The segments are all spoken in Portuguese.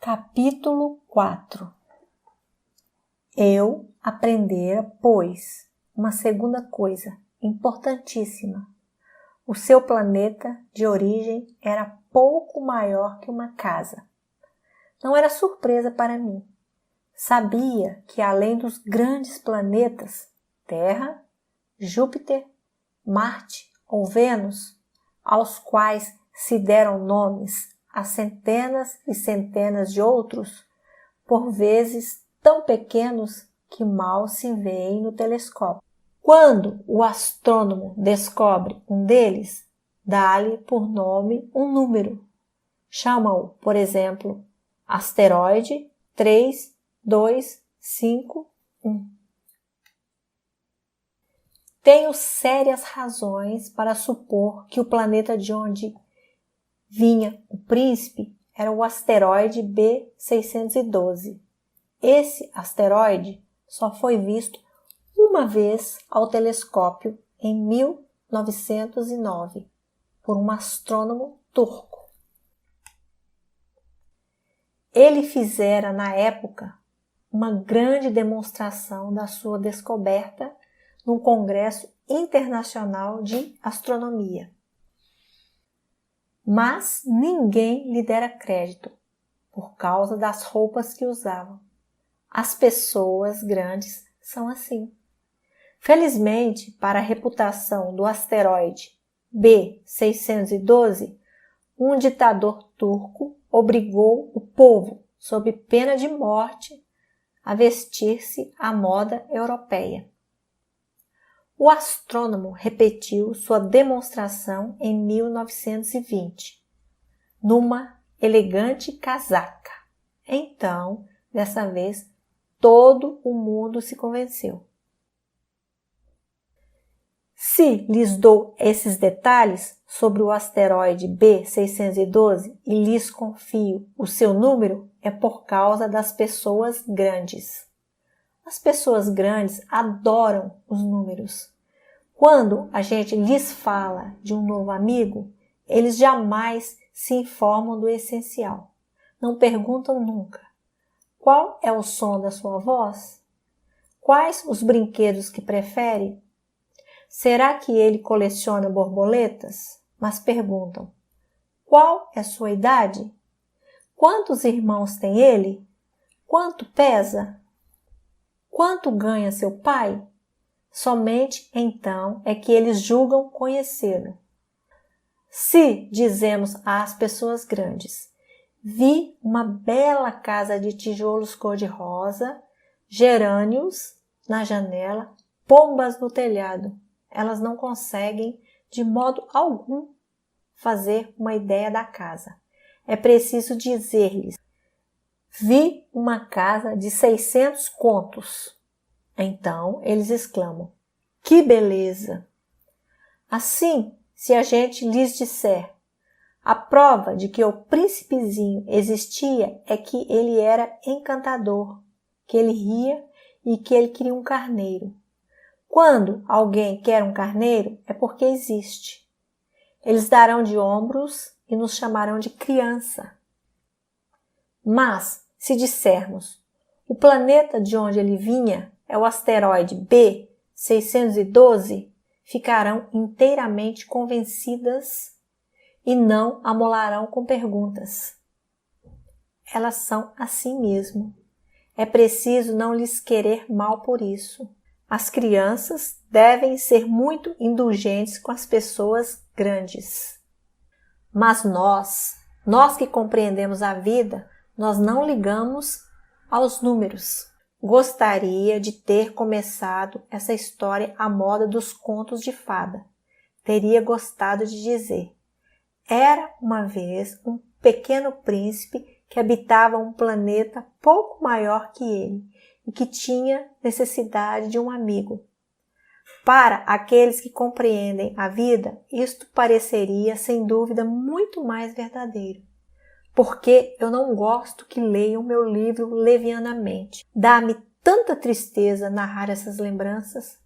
Capítulo 4. Eu aprendera, pois, uma segunda coisa importantíssima. O seu planeta de origem era pouco maior que uma casa. Não era surpresa para mim. Sabia que além dos grandes planetas, Terra, Júpiter, Marte ou Vênus, aos quais se deram nomes a centenas e centenas de outros, por vezes tão pequenos que mal se veem no telescópio. Quando o astrônomo descobre um deles, dá-lhe por nome um número. Chama-o, por exemplo, asteroide 3251. Tenho sérias razões para supor que o planeta de onde vinha o príncipe era o asteroide B612. Esse asteroide só foi visto uma vez ao telescópio em 1909 por um astrônomo turco. Ele fizera na época uma grande demonstração da sua descoberta num congresso internacional de astronomia. Mas ninguém lhe dera crédito, por causa das roupas que usavam. As pessoas grandes são assim. Felizmente, para a reputação do asteroide B612, um ditador turco obrigou o povo, sob pena de morte, a vestir-se à moda europeia. O astrônomo repetiu sua demonstração em 1920, numa elegante casaca. Então, dessa vez, todo o mundo se convenceu. Se lhes dou esses detalhes sobre o asteroide B612 e lhes confio o seu número, é por causa das pessoas grandes. As pessoas grandes adoram os números. Quando a gente lhes fala de um novo amigo, eles jamais se informam do essencial. Não perguntam nunca: qual é o som da sua voz? Quais os brinquedos que prefere? Será que ele coleciona borboletas? Mas perguntam: qual é sua idade? Quantos irmãos tem ele? Quanto pesa? Quanto ganha seu pai? Somente então é que eles julgam conhecê-lo. Se dizemos às pessoas grandes: vi uma bela casa de tijolos cor-de-rosa, gerânios na janela, pombas no telhado, elas não conseguem de modo algum fazer uma ideia da casa. É preciso dizer-lhes: vi uma casa de 600 contos. Então eles exclamam: que beleza! Assim, se a gente lhes disser: a prova de que o príncipezinho existia é que ele era encantador, que ele ria e que ele queria um carneiro. Quando alguém quer um carneiro, é porque existe. Eles darão de ombros e nos chamarão de criança. Mas, se dissermos: o planeta de onde ele vinha é o asteroide B612, ficarão inteiramente convencidas e não amolarão com perguntas. Elas são assim mesmo. É preciso não lhes querer mal por isso. As crianças devem ser muito indulgentes com as pessoas grandes. Mas nós que compreendemos a vida, nós não ligamos aos números. Gostaria de ter começado essa história à moda dos contos de fada. Teria gostado de dizer: era uma vez um pequeno príncipe que habitava um planeta pouco maior que ele e que tinha necessidade de um amigo. Para aqueles que compreendem a vida, isto pareceria sem dúvida muito mais verdadeiro. Porque eu não gosto que leiam meu livro levianamente. Dá-me tanta tristeza narrar essas lembranças.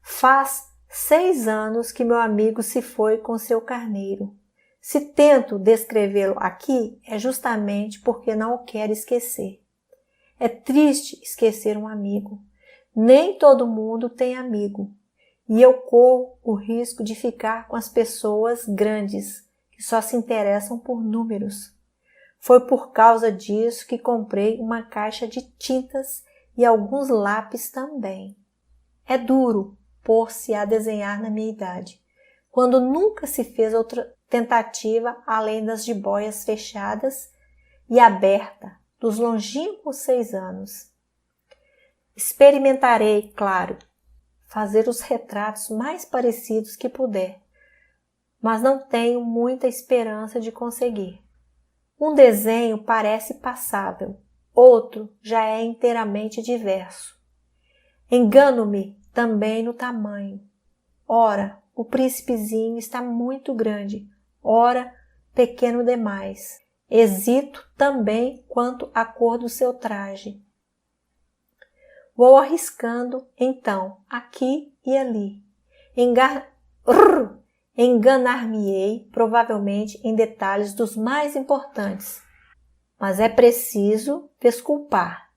Faz 6 anos que meu amigo se foi com seu carneiro. Se tento descrevê-lo aqui, é justamente porque não o quero esquecer. É triste esquecer um amigo. Nem todo mundo tem amigo. E eu corro o risco de ficar com as pessoas grandes, que só se interessam por números. Foi por causa disso que comprei uma caixa de tintas e alguns lápis também. É duro pôr-se a desenhar na minha idade, quando nunca se fez outra tentativa além das jiboias fechadas e aberta dos longínquos 6 anos. Experimentarei, claro, fazer os retratos mais parecidos que puder, mas não tenho muita esperança de conseguir. Um desenho parece passável, outro já é inteiramente diverso. Engano-me também no tamanho. Ora, o príncipezinho está muito grande, ora, pequeno demais. Hesito também quanto à cor do seu traje. Vou arriscando, então, aqui e ali. Enganar-me-ei, provavelmente, em detalhes dos mais importantes. Mas é preciso desculpar.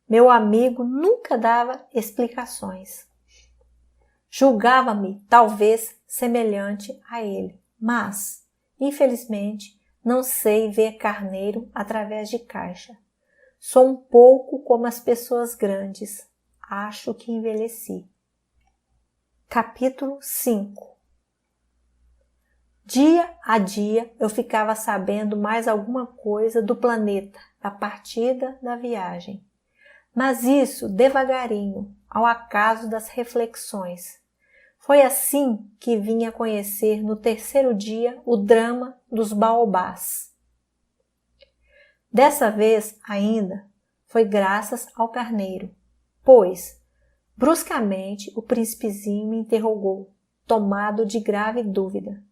Meu amigo nunca dava explicações. Julgava-me, talvez, semelhante a ele, mas, infelizmente, não sei ver carneiro através de caixa. Sou um pouco como as pessoas grandes. Acho que envelheci. Capítulo 5. Dia a dia eu ficava sabendo mais alguma coisa do planeta, da partida, da viagem. Mas isso devagarinho, ao acaso das reflexões. Foi assim que vim a conhecer no terceiro dia o drama dos baobás. Dessa vez ainda foi graças ao carneiro, pois, bruscamente, o príncipezinho me interrogou, tomado de grave dúvida.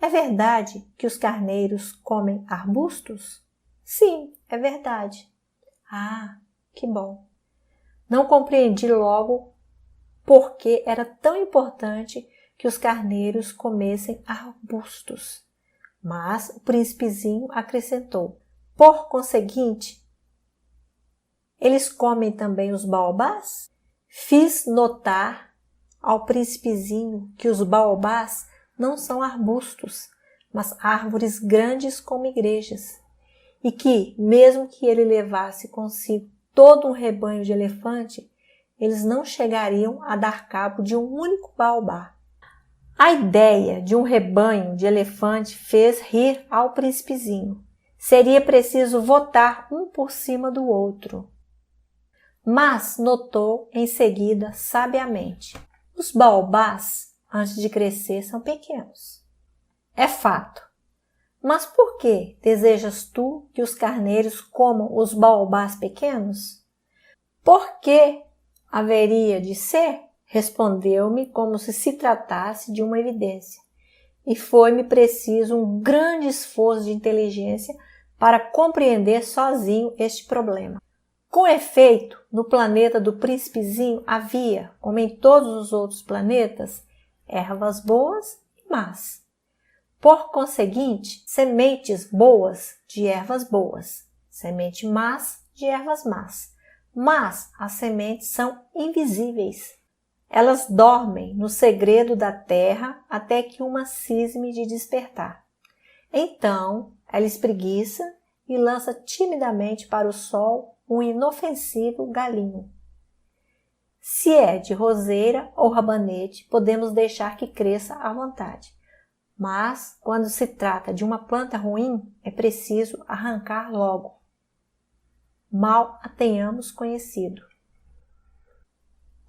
É verdade que os carneiros comem arbustos? Sim, é verdade. Ah, que bom. Não compreendi logo por que era tão importante que os carneiros comessem arbustos. Mas o príncipezinho acrescentou: por conseguinte, eles comem também os baobás? Fiz notar ao príncipezinho que os baobás não são arbustos, mas árvores grandes como igrejas, e que, mesmo que ele levasse consigo todo um rebanho de elefante, eles não chegariam a dar cabo de um único baobá. A ideia de um rebanho de elefante fez rir ao príncipezinho. Seria preciso votar um por cima do outro. Mas notou em seguida sabiamente: os baobás, antes de crescer, são pequenos. É fato. Mas por que desejas tu que os carneiros comam os baobás pequenos? Por que haveria de ser? Respondeu-me como se tratasse de uma evidência. E foi-me preciso um grande esforço de inteligência para compreender sozinho este problema. Com efeito, no planeta do príncipezinho havia, como em todos os outros planetas, ervas boas e más. Por conseguinte, sementes boas de ervas boas, sementes más de ervas más. Mas as sementes são invisíveis. Elas dormem no segredo da terra até que uma cisme de despertar. Então, ela espreguiça e lança timidamente para o sol um inofensivo galinho. Se é de roseira ou rabanete, podemos deixar que cresça à vontade. Mas, quando se trata de uma planta ruim, é preciso arrancar logo. Mal a tenhamos conhecido.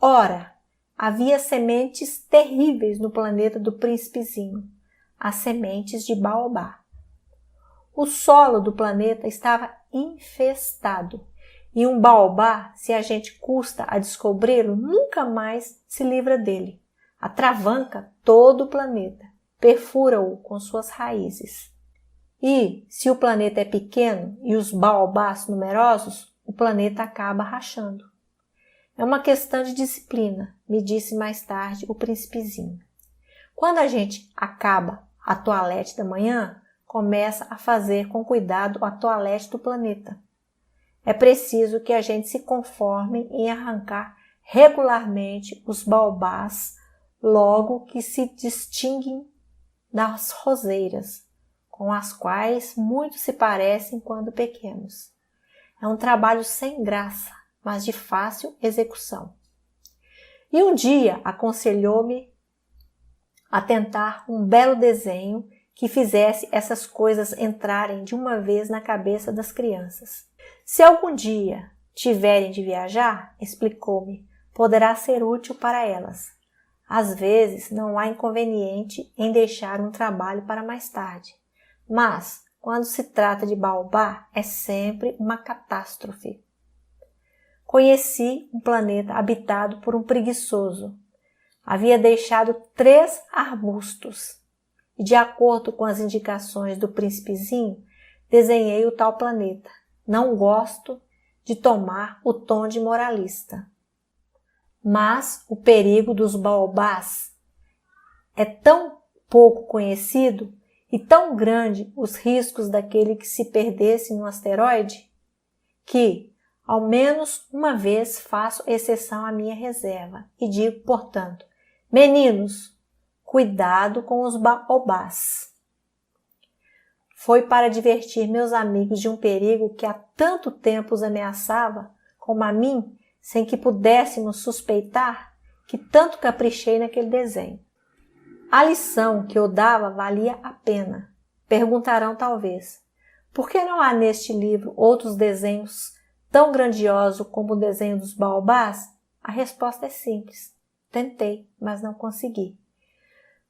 Ora, havia sementes terríveis no planeta do príncipezinho, as sementes de baobá. O solo do planeta estava infestado, e um baobá, se a gente custa a descobri-lo, nunca mais se livra dele. Atravanca todo o planeta, perfura-o com suas raízes. E, se o planeta é pequeno e os baobás numerosos, o planeta acaba rachando. É uma questão de disciplina, me disse mais tarde o príncipezinho. Quando a gente acaba a toalete da manhã, começa a fazer com cuidado a toalete do planeta. É preciso que a gente se conforme em arrancar regularmente os baobás logo que se distinguem das roseiras, com as quais muitos se parecem quando pequenos. É um trabalho sem graça, mas de fácil execução. E um dia aconselhou-me a tentar um belo desenho que fizesse essas coisas entrarem de uma vez na cabeça das crianças. Se algum dia tiverem de viajar, explicou-me, poderá ser útil para elas. Às vezes não há inconveniente em deixar um trabalho para mais tarde, mas quando se trata de baobá é sempre uma catástrofe. Conheci um planeta habitado por um preguiçoso. Havia deixado 3 arbustos e, de acordo com as indicações do príncipezinho, desenhei o tal planeta. Não gosto de tomar o tom de moralista. Mas o perigo dos baobás é tão pouco conhecido e tão grande os riscos daquele que se perdesse no asteroide que, ao menos uma vez, faço exceção à minha reserva e digo, portanto, meninos, cuidado com os baobás. Foi para divertir meus amigos de um perigo que há tanto tempo os ameaçava, como a mim, sem que pudéssemos suspeitar, que tanto caprichei naquele desenho. A lição que eu dava valia a pena. Perguntarão talvez, por que não há neste livro outros desenhos tão grandiosos como o desenho dos baobás? A resposta é simples. Tentei, mas não consegui.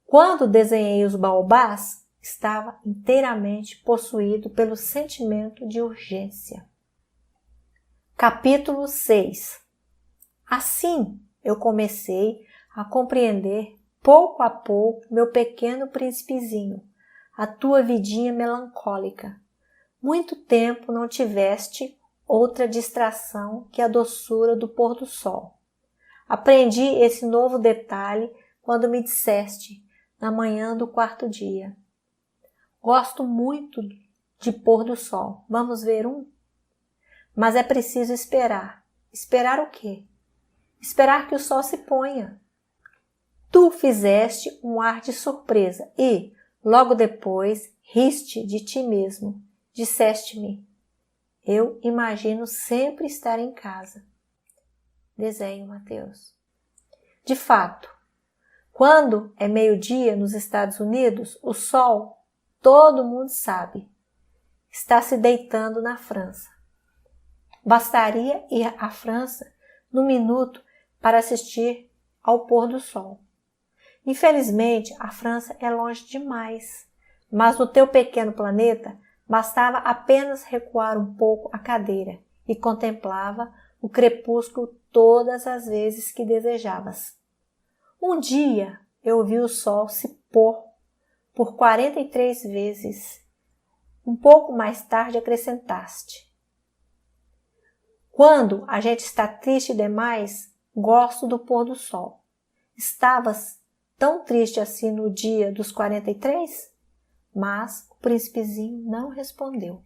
Quando desenhei os baobás, estava inteiramente possuído pelo sentimento de urgência. Capítulo 6. Assim, eu comecei a compreender pouco a pouco meu pequeno príncipezinho, a tua vidinha melancólica. Muito tempo não tiveste outra distração que a doçura do pôr do sol. Aprendi esse novo detalhe quando me disseste, na manhã do 4º dia. Gosto muito de pôr do sol. Vamos ver um? Mas é preciso esperar. Esperar o quê? Esperar que o sol se ponha. Tu fizeste um ar de surpresa e, logo depois, riste de ti mesmo. Disseste-me, eu imagino sempre estar em casa. Desenho, Mateus. De fato, quando é meio-dia nos Estados Unidos, o sol, todo mundo sabe, está se deitando na França. Bastaria ir à França num minuto para assistir ao pôr do sol. Infelizmente, a França é longe demais, mas no teu pequeno planeta bastava apenas recuar um pouco a cadeira e contemplava o crepúsculo todas as vezes que desejavas. Um dia eu vi o sol se pôr por 43 vezes. Um pouco mais tarde acrescentaste. Quando a gente está triste demais, gosto do pôr do sol. Estavas tão triste assim no dia dos 43? Mas o príncipezinho não respondeu.